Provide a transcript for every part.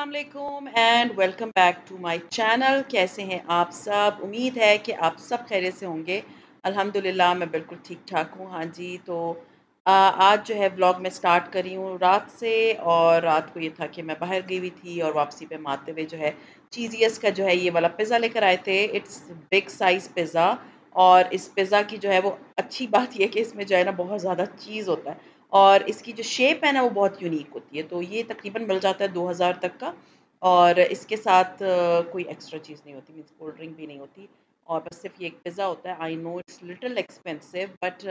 वालेकुम and welcome back to my channel. कैसे हैं आप सब? उम्मीद है कि आप सब खैरियत से होंगे। अल्हम्दुलिल्लाह मैं बिल्कुल ठीक ठाक हूँ। हाँ जी, तो आज जो है व्लॉग मैं स्टार्ट करी हूँ रात से। और रात को ये था कि मैं बाहर गई हुई थी और वापसी पे हम आते हुए जो है चीज़ियस का जो है ये वाला पिज़्ज़ा लेकर आए थे। It's big size pizza. और इस पिज़्ज़ा की जो है वो अच्छी बात ये है कि इसमें जो है ना बहुत ज़्यादा चीज़ होता है और इसकी जो शेप है ना वो बहुत यूनिक होती है। तो ये तकरीबन मिल जाता है 2000 तक का। और इसके साथ कोई एक्स्ट्रा चीज़ नहीं होती, मीन्स कोल्ड ड्रिंक भी नहीं होती और बस सिर्फ़ ये एक पिज़्ज़ा होता है। I know it's little expensive but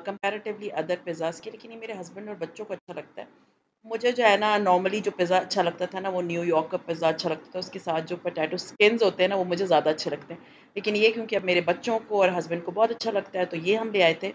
comparatively other pizzas के, लेकिन ये मेरे हस्बैंड और बच्चों को अच्छा लगता है। मुझे जो है ना नॉर्मली जो पिज़्ज़ा अच्छा लगता था ना वो न्यूयॉर्क का पिज़्ज़ा अच्छा लगता था, उसके साथ जो पोटैटो स्किन्स होते हैं ना वो मुझे ज़्यादा अच्छे लगते हैं। लेकिन ये क्योंकि अब मेरे बच्चों को और हस्बैंड को बहुत अच्छा लगता है तो ये हम ले आए थे।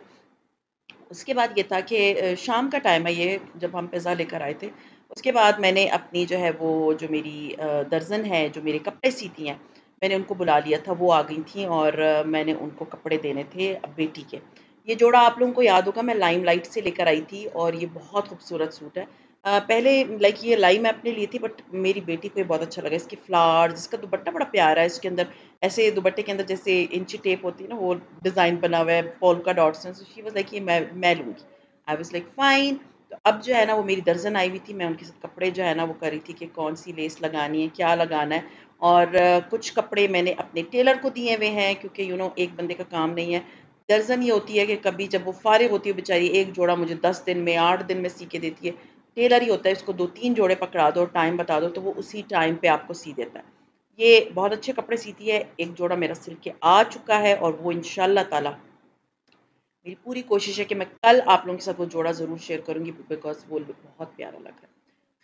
उसके बाद ये था कि शाम का टाइम है ये जब हम पिज़्ज़ा लेकर आए थे। उसके बाद मैंने अपनी जो है वो जो मेरी दर्ज़न है, जो मेरे कपड़े सीती हैं, मैंने उनको बुला लिया था। वो आ गई थीं और मैंने उनको कपड़े देने थे बेटी के। ये जोड़ा आप लोगों को याद होगा, मैं लाइमलाइट से लेकर आई थी और ये बहुत खूबसूरत सूट है। पहले लाइक ये लाई मैं अपने लिए थी बट मेरी बेटी को ये बहुत अच्छा लगा। इसके फ्लावर्स, इसका दुपट्टा बड़ा प्यारा है। इसके अंदर ऐसे दुपट्टे के अंदर जैसे इंची टेप होती है ना वो डिज़ाइन बना हुआ है पोल्का डॉट्स हैं। सो शी वाज़ लाइक ये मैं लूँगी। I was like fine. तो अब जो है ना वो मेरी दर्जन आई हुई थी, मैं उनके साथ कपड़े जो है ना वो कर रही थी कि कौन-सी लेस लगानी है, क्या लगाना है। और कुछ कपड़े मैंने अपने टेलर को दिए हुए हैं क्योंकि एक बंदे का काम नहीं है। दर्जन ये होती है कि कभी जब वो फ़ारिग होती है बेचारी, एक जोड़ा मुझे 10 दिन में, 8 दिन में सी के देती है। टेलर ही होता है, इसको 2-3 जोड़े पकड़ा दो, टाइम बता दो तो वो उसी टाइम पे आपको सी देता है। ये बहुत अच्छे कपड़े सीती है। एक जोड़ा मेरा सिल के आ चुका है और वो इंशाअल्लाह ताला मेरी पूरी कोशिश है कि मैं कल आप लोगों के साथ वो जोड़ा ज़रूर शेयर करूँगी बिकॉज़ वो बहुत प्यारा लग रहा है।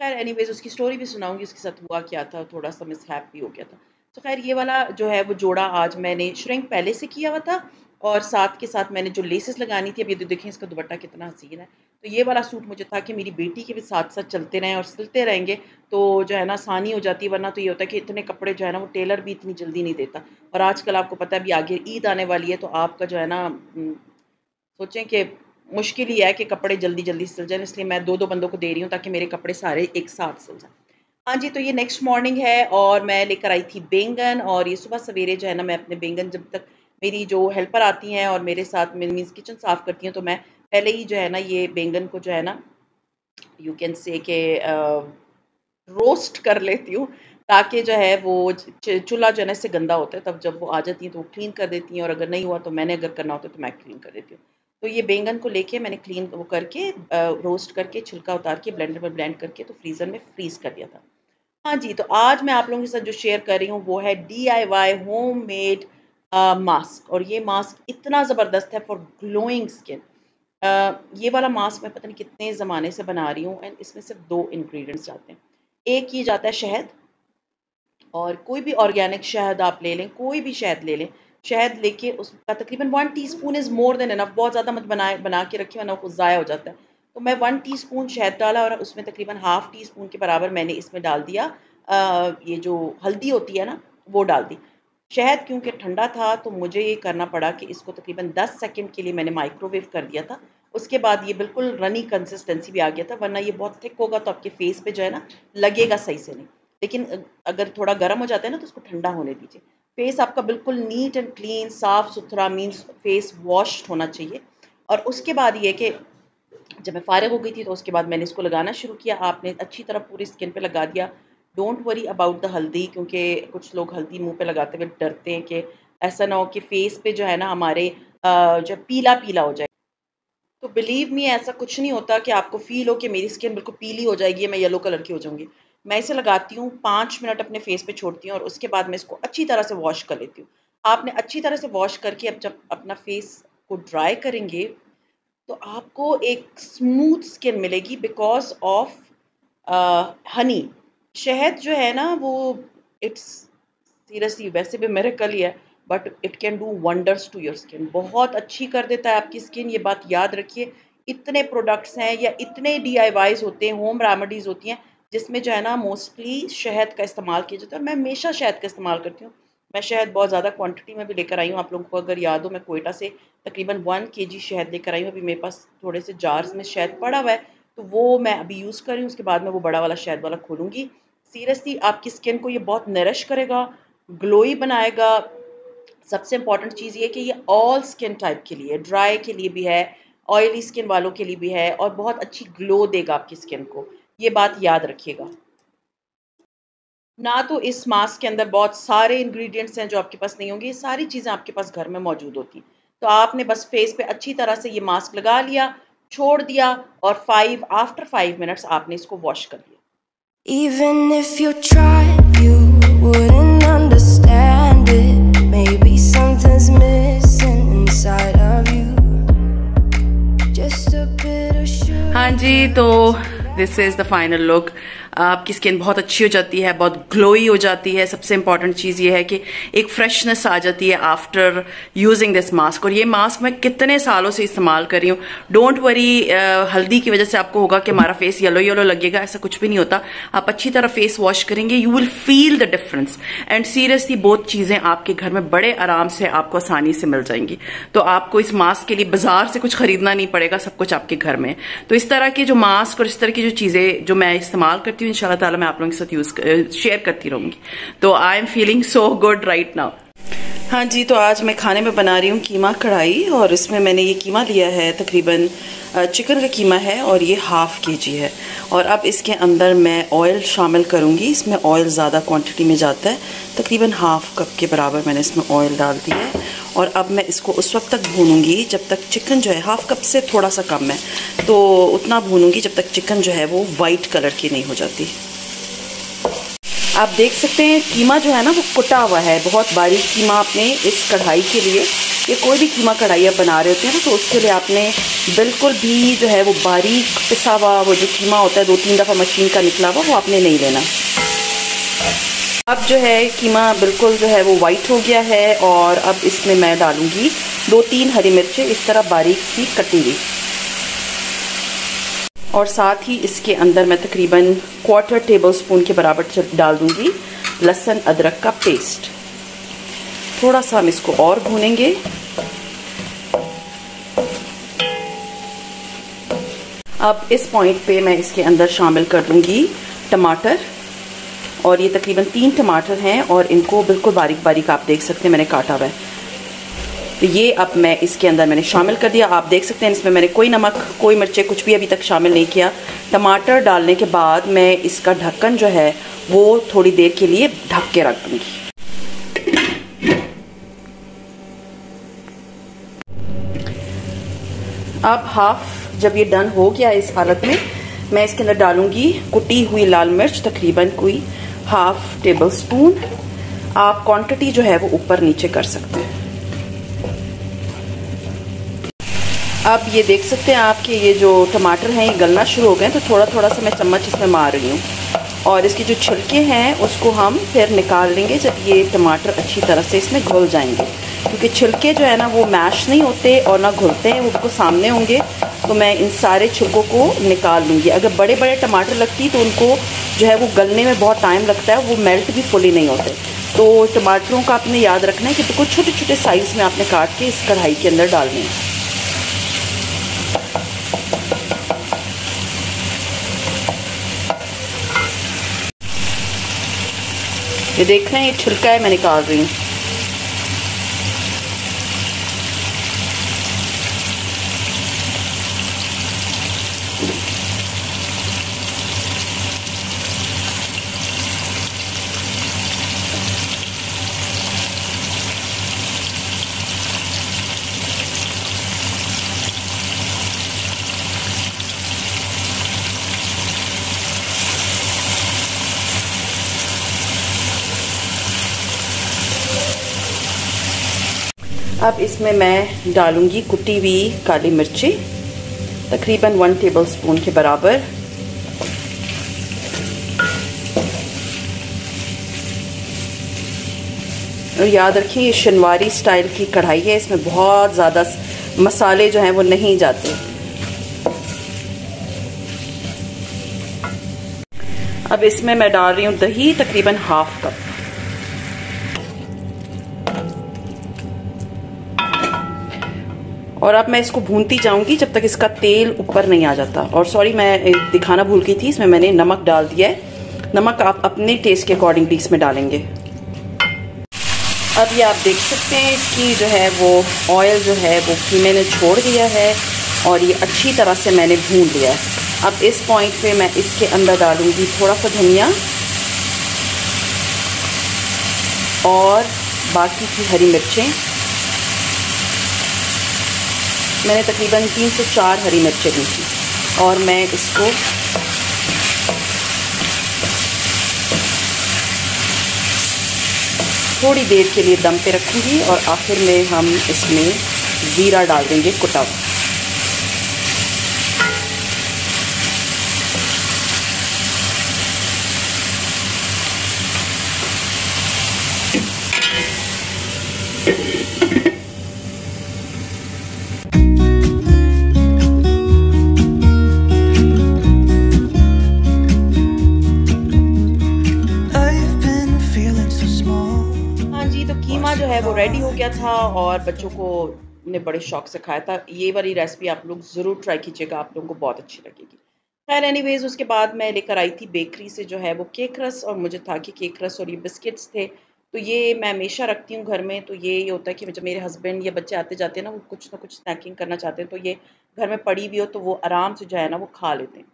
ख़ैर एनीवेज़ उसकी स्टोरी भी सुनाऊँगी, उसके साथ हुआ क्या था, थोड़ा-सा मिसहैप भी हो गया था। तो ख़ैर ये वाला जो है वो जोड़ा आज मैंने श्रिंक पहले से किया हुआ था और साथ के साथ मैंने जो लेसेस लगानी थी, अब ये तो देखें इसका दुपट्टा कितना हसीन है। तो ये वाला सूट मुझे था कि मेरी बेटी के भी साथ-साथ चलते रहें और सिलते रहेंगे तो जो है ना आसानी हो जाती है, वरना तो ये होता है कि इतने कपड़े जो है ना वो टेलर भी इतनी जल्दी नहीं देता। और आजकल आपको पता है अभी आगे ईद आने वाली है तो आपका जो है ना सोचें कि मुश्किल ही है कि कपड़े जल्दी-जल्दी सिल जाएँ, इसलिए मैं 2-2 बंदों को दे रही हूँ ताकि मेरे कपड़े सारे एक साथ सिल जाएँ। हाँ जी, तो ये नेक्स्ट मॉर्निंग है और मैं लेकर आई थी बैंगन और ये सुबह सवेरे जो है ना मैं अपने बैंगन जब तक मेरी जो हेल्पर आती हैं और मेरे साथ मीन्स किचन साफ़ करती हैं तो मैं पहले ही जो है ना ये बैंगन को जो है ना यू कैन से कि रोस्ट कर लेती हूँ ताकि जो है वो चूल्हा जो है ना इससे गंदा होता है, तब जब वो आ जाती हैं तो वो क्लीन कर देती हैं और अगर नहीं हुआ तो मैंने अगर करना होता है तो मैं क्लीन कर देती हूँ। तो ये बैंगन को लेके मैंने क्लीन वो करके रोस्ट करके छिलका उतार के ब्लेंडर में ब्लेंड करके तो फ्रीज़र में फ्रीज़ कर दिया था। हाँ जी, तो आज मैं आप लोगों के साथ जो शेयर कर रही हूँ वो है डीआईवाई होममेड मास्क। और ये मास्क इतना ज़बरदस्त है फॉर ग्लोइंग स्किन। ये वाला मास्क मैं पता नहीं कितने ज़माने से बना रही हूँ एंड इसमें सिर्फ 2 इंग्रीडिएंट्स जाते हैं। एक ये जाता है शहद और कोई भी ऑर्गेनिक शहद आप ले लें, कोई भी शहद ले लें। शहद लेके उसका तकरीबन 1 teaspoon is more than enough, बहुत ज़्यादा मत बना के रखिए वरना वो ज़ाया हो जाता है। तो मैं 1 टीस्पून शहद डाला और उसमें तकरीबन हाफ़ टीस्पून के बराबर मैंने इसमें डाल दिया ये जो हल्दी होती है ना, वो डाल दी। शहद क्योंकि ठंडा था तो मुझे ये करना पड़ा कि इसको तकरीबन 10 सेकंड के लिए मैंने माइक्रोवेव कर दिया था। उसके बाद ये बिल्कुल रनी कंसिस्टेंसी भी आ गया था, वरना ये बहुत थिक होगा तो आपके फेस पे जो है ना लगेगा सही से नहीं। लेकिन अगर थोड़ा गर्म हो जाता है ना तो उसको ठंडा होने दीजिए। फेस आपका बिल्कुल नीट एंड क्लीन साफ-सुथरा मीन्स फेस वॉश्ड होना चाहिए। और उसके बाद ये कि जब मैं फ़ारिग हो गई थी तो उसके बाद मैंने इसको लगाना शुरू किया। आपने अच्छी तरह पूरी स्किन पे लगा दिया। डोंट वरी अबाउट द हल्दी क्योंकि कुछ लोग हल्दी मुँह पे लगाते हुए डरते हैं कि ऐसा ना हो कि फेस पे जो है ना हमारे जो पीला-पीला हो जाए। तो बिलीव मी ऐसा कुछ नहीं होता कि आपको फ़ील हो कि मेरी स्किन बिल्कुल पीली हो जाएगी, मैं येलो कलर की हो जाऊँगी। मैं इसे लगाती हूँ, 5 मिनट अपने फेस पे छोड़ती हूँ और उसके बाद मैं इसको अच्छी तरह से वॉश कर लेती हूँ। आपने अच्छी तरह से वॉश करके अब जब अपना फेस को ड्राई करेंगे, तो आपको एक स्मूथ स्किन मिलेगी बिकॉज़ ऑफ हनी। शहद जो है ना वो इट्स सीरियसली वैसे भी मिरेकल ही है but it can do wonders to your skin. बहुत अच्छी कर देता है आपकी स्किन, ये बात याद रखिए। इतने प्रोडक्ट्स हैं या इतने डीआईवाईज़ होते हैं, होम रेमेडीज़ होती हैं जिसमें जो है ना मोस्टली शहद का इस्तेमाल किया जाता है और मैं हमेशा शहद का इस्तेमाल करती हूँ। मैं शहद बहुत ज़्यादा क्वांटिटी में भी लेकर आई हूँ। आप लोगों को अगर याद हो मैं क्वेटा से तकरीबन 1 केजी शहद लेकर आई हूँ। अभी मेरे पास थोड़े से जार्स में शहद पड़ा हुआ है, तो वो मैं अभी यूज़ कर रही हूँ। उसके बाद मैं वो बड़ा वाला शहद वाला खोलूँगी। सीरियसली आपकी स्किन को ये बहुत नरिश करेगा, ग्लोई बनाएगा। सबसे इम्पॉर्टेंट चीज़ ये कि ये ऑल स्किन टाइप के लिए, ड्राई के लिए भी है, ऑयली स्किन वालों के लिए भी है, और बहुत अच्छी ग्लो देगा आपकी स्किन को। ये बात याद रखिएगा। ना तो इस मास्क के अंदर बहुत सारे इंग्रेडिएंट्स हैं जो आपके पास नहीं होंगे, ये सारी चीज़ें आपके पास घर में मौजूद होती हैं। तो आपने बस फेस पे अच्छी तरह से ये मास्क लगा लिया, छोड़ दिया, और आफ्टर 5 मिनट्स आपने इसको वॉश कर लिया। Even if you tried, you wouldn't understand it. Maybe something's missing inside of you. Just a bit of sugar. हाँ जी, तो this is the final look. आपकी स्किन बहुत अच्छी हो जाती है, बहुत ग्लोई हो जाती है। सबसे इंपॉर्टेंट चीज़ ये है कि एक फ्रेशनेस आ जाती है आफ्टर यूजिंग दिस मास्क। और ये मास्क मैं कितने सालों से इस्तेमाल कर रही हूँ। डोंट वरी, हल्दी की वजह से आपको होगा कि हमारा फेस येलो येलो लगेगा, ऐसा कुछ भी नहीं होता। आप अच्छी तरह फेस वॉश करेंगे, you will feel the difference. And seriously बहुत चीज़ें आपके घर में बड़े आराम से आपको आसानी से मिल जाएंगी। तो आपको इस मास्क के लिए बाजार से कुछ खरीदना नहीं पड़ेगा, सब कुछ आपके घर में। तो इस तरह के जो मास्क और इस तरह की जो चीज़ें जो मैं इस्तेमाल करती हूँ, इंशाल्लाह ताला मैं आप लोगों के साथ शेयर करती रहूंगी। तो I am feeling so good right now. हाँ जी, तो आज मैं खाने में बना रही हूँ कीमा कढ़ाई, और इसमें मैंने ये कीमा लिया है, तकरीबन चिकन का कीमा है, और ये ½ kg है। और अब इसके अंदर मैं ऑयल शामिल करूँगी। इसमें ऑयल ज़्यादा क्वांटिटी में जाता है, तकरीबन ½ कप के बराबर मैंने इसमें ऑयल डाल दिया है। और अब मैं इसको उस वक्त तक भूनूंगी जब तक चिकन जो है, ½ कप से थोड़ा सा कम है, तो उतना भूनूंगी जब तक चिकन जो है वो वाइट कलर की नहीं हो जाती। आप देख सकते हैं कीमा जो है ना वो कुटा हुआ है, बहुत बारीक कीमा। आपने इस कढ़ाई के लिए, ये कोई भी कीमा कढ़ाई आप बना रहे होते हैं ना, तो उसके लिए आपने बिल्कुल भी जो है वो बारीक पिसा हुआ वो जो कीमा होता है 2-3 दफ़ा मशीन का निकला हुआ, वो आपने नहीं लेना। अब जो है कीमा बिल्कुल जो है वो वाइट हो गया है, और अब इसमें मैं डालूंगी 2-3 हरी मिर्चें इस तरह बारीक सी कटी हुई, और साथ ही इसके अंदर मैं तकरीबन 1/4 टेबलस्पून के बराबर डाल दूंगी लहसुन अदरक का पेस्ट। थोड़ा सा हम इसको और भूनेंगे। अब इस पॉइंट पे मैं इसके अंदर शामिल कर दूंगी टमाटर, और ये तकरीबन 3 टमाटर हैं, और इनको बिल्कुल बारीक बारीक आप देख सकते हैं मैंने काटा हुआ है। तो ये अब मैं इसके अंदर मैंने शामिल कर दिया। आप देख सकते हैं इसमें मैंने कोई नमक, कोई मिर्चें, कुछ भी अभी तक शामिल नहीं किया। टमाटर डालने के बाद मैं इसका ढक्कन जो है वो थोड़ी देर के लिए ढक के रख दूंगी। अब जब ये डन हो गया इस हालत में, मैं इसके अंदर डालूंगी कुटी हुई लाल मिर्च, तकरीबन कोई ½ टेबलस्पून। आप क्वांटिटी जो है वो ऊपर नीचे कर सकते हैं। अब ये देख सकते हैं आप कि ये जो टमाटर हैं ये गलना शुरू हो गए, तो थोड़ा थोड़ा सा मैं चम्मच इसमें मार रही हूँ, और इसके जो छिलके हैं उसको हम फिर निकाल लेंगे जब ये टमाटर अच्छी तरह से इसमें घुल जाएंगे। क्योंकि छिलके जो है ना वो मैश नहीं होते और ना घुलते हैं, वो बिल्कुल सामने होंगे। तो मैं इन सारे छिलकों को निकाल लूँगी। अगर बड़े बड़े टमाटर लगती तो उनको जो है वो गलने में बहुत टाइम लगता है, वो मेल्ट भी फुली नहीं होते। तो टमाटरों का आपने याद रखना है कि बिल्कुल छोटे छोटे साइज़ में आपने काट के इस कढ़ाई के अंदर डालने हैं। ये देख रहे हैं ये छिलका है, मैं निकाल रही हूँ। अब इसमें मैं डालूंगी कुटी हुई काली मिर्ची, तकरीबन 1 टेबलस्पून के बराबर। और याद रखिए ये शनवारी स्टाइल की कढ़ाई है, इसमें बहुत ज़्यादा मसाले जो हैं वो नहीं जाते। अब इसमें मैं डाल रही हूँ दही, तकरीबन ½ कप। और अब मैं इसको भूनती जाऊंगी जब तक इसका तेल ऊपर नहीं आ जाता। और सॉरी, मैं दिखाना भूल गई थी, इसमें मैंने नमक डाल दिया है नमक आप अपने टेस्ट के अकॉर्डिंग भी इसमें डालेंगे। अब ये आप देख सकते हैं इसकी जो है वो ऑयल जो है वो कीमे ने छोड़ दिया है और ये अच्छी तरह से मैंने भून लिया है। अब इस पॉइंट पे मैं इसके अंदर डालूँगी थोड़ा सा धनिया और बाकी की हरी मिर्चें। मैंने तकरीबन 3 से 4 हरी मिर्चें ली थी और मैं इसको थोड़ी देर के लिए दम पे रखूँगी और आखिर में हम इसमें ज़ीरा डाल देंगे कुटा हुआ। कीमा जो है वो रेडी हो गया था और बच्चों को ने बड़े शौक से खाया था। ये वाली रेसिपी आप लोग ज़रूर ट्राई कीजिएगा, आप लोगों को बहुत अच्छी लगेगी। खैर एनीवेज़ उसके बाद मैं लेकर आई थी बेकरी से जो है वो केक रस, और मुझे था कि केक रस और ये बिस्किट्स थे, तो ये मैं हमेशा रखती हूँ घर में। तो ये होता है कि जब मेरे हस्बैंड या बच्चे आते जाते हैं ना, वो कुछ ना कुछ स्नैकिंग करना चाहते हैं, तो ये घर में पड़ी हुई हो तो वो आराम से जो है ना वो खा लेते हैं।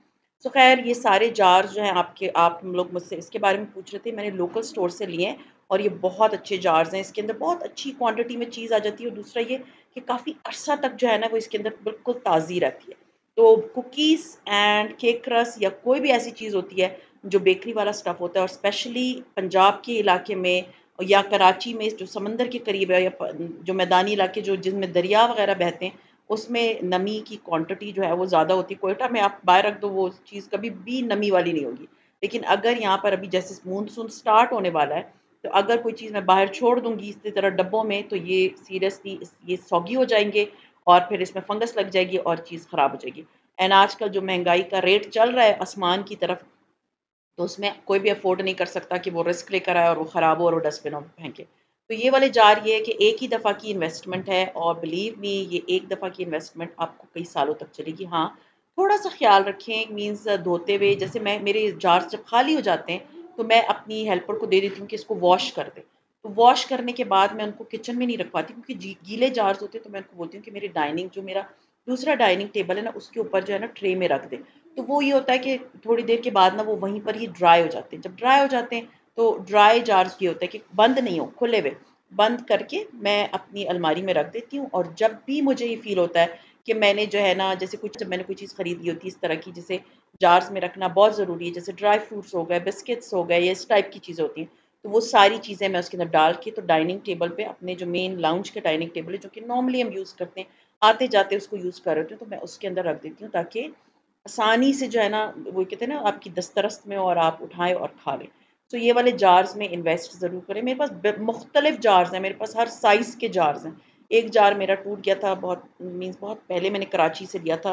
तो खैर ये सारे जार जो हैं आप हम लोग मुझसे इसके बारे में पूछ रहे थे, मैंने लोकल स्टोर से लिए हैं और ये बहुत अच्छे जार्स हैं। इसके अंदर बहुत अच्छी क्वांटिटी में चीज़ आ जाती है और दूसरा ये कि काफ़ी अरसा तक जो है ना वो इसके अंदर बिल्कुल ताज़ी रहती है। तो कुकीज़ एंड केक रस या कोई भी ऐसी चीज़ होती है जो बेकरी वाला स्टफ़ होता है, और स्पेशली पंजाब के इलाके में या कराची में जो समंदर के करीब है, या जो मैदानी इलाके जो जिनमें दरिया वगैरह बहते हैं, उसमें नमी की क्वांटिटी जो है वो ज़्यादा होती है। कोयटा में आप बाहर रख दो वो चीज़ कभी भी नमी वाली नहीं होगी। लेकिन अगर यहाँ पर अभी जैसे मानसून स्टार्ट होने वाला है, तो अगर कोई चीज़ मैं बाहर छोड़ दूँगी इसी तरह डब्बों में, तो ये सीरियसली ये सौगी हो जाएँगे और फिर इसमें फंगस लग जाएगी और चीज़ ख़राब हो जाएगी। एंड आजकल जो महँगाई का रेट चल रहा है आसमान की तरफ, तो उसमें कोई भी अफ़ोर्ड नहीं कर सकता कि वो रिस्क लेकर आए और वो ख़राब हो और वो डस्टबिनों में फेंके। तो ये वाले जार ये है कि एक ही दफ़ा की इन्वेस्टमेंट है और बिलीव मी ये एक दफ़ा की इन्वेस्टमेंट आपको कई सालों तक चलेगी। हाँ, थोड़ा-सा ख़्याल रखें, मीन्स धोते हुए, जैसे मेरे जार्स जब खाली हो जाते हैं, तो मैं अपनी हेल्पर को दे देती हूँ कि इसको वॉश कर दे। तो वॉश करने के बाद मैं उनको किचन में नहीं रख पाती क्योंकि गीले जार्स होते हैं, तो मैं उनको बोलती हूँ कि मेरी डाइनिंग जो मेरा दूसरा डाइनिंग टेबल है ना, उसके ऊपर जो है ना ट्रे में रख दें। तो वो ये होता है कि थोड़ी देर के बाद ना वो वहीं पर ही ड्राई हो जाते हैं। जब ड्राई हो जाते हैं तो ड्राई जार्स ये होता है कि बंद नहीं हो, खुले हुए, बंद करके मैं अपनी अलमारी में रख देती हूँ। और जब भी मुझे ये फ़ील होता है कि मैंने जो है ना, जैसे कुछ जब मैंने कोई चीज़ खरीदी होती है इस तरह की, जिसे जार्स में रखना बहुत ज़रूरी है, जैसे ड्राई फ्रूट्स हो गए, बिस्किट्स हो गए, या इस टाइप की चीज़ें होती हैं, तो वो सारी चीज़ें मैं उसके अंदर डाल के तो डाइनिंग टेबल पे, अपने जो मेन लाउंज के डाइनिंग टेबल है जो कि नॉर्मली हम यूज़ करते हैं, आते-जाते उसको यूज़ कर रहे होते हैं, तो मैं उसके अंदर रख देती हूँ ताकि आसानी से जो है ना, वो कहते हैं ना आपकी दस्तरस में, और आप उठाएँ और खा लें। तो ये वाले जार्स में इन्वेस्ट ज़रूर करें। मेरे पास मुख्तलिफ जार्स हैं, मेरे पास हर साइज़ के जार्स हैं। एक जार मेरा टूट गया था, बहुत मीन्स बहुत पहले मैंने कराची से लिया था,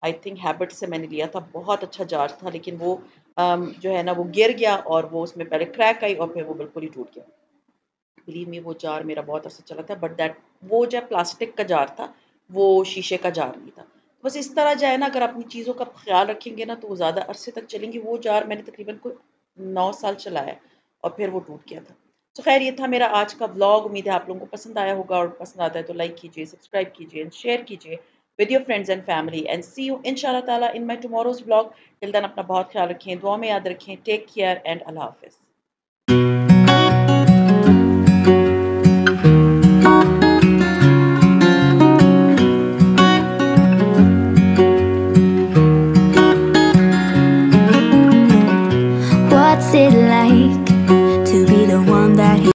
आई थिंक हैबिट से मैंने लिया था, बहुत अच्छा जार था, लेकिन वो जो है ना वो गिर गया और वो उसमें पहले क्रैक आई और फिर वो बिल्कुल ही टूट गया। बिलीव मी वो जार मेरा बहुत अर्सा चला था, बट दैट वो जो प्लास्टिक का जार था, वो शीशे का जार नहीं था। बस इस तरह जो है ना, अगर अपनी चीज़ों का ख़्याल रखेंगे ना, तो वो ज़्यादा अरसे तक चलेंगी। वो जार मैंने तकरीबन कोई 9 साल चलाया और फिर वो टूट गया था। तो ख़ैर ये था मेरा आज का व्लॉग। उम्मीद है आप लोगों को पसंद आया होगा, और पसंद आता है तो लाइक कीजिए, सब्सक्राइब कीजिए एंड शेयर कीजिए with your friends and family, and see you इंशाल्लाह ताला in my tomorrow's vlog. Till then अपना बहुत ख़्याल रखें, दुआ में याद रखें। टेक केयर एंड अल्लाह हाफ़िज़।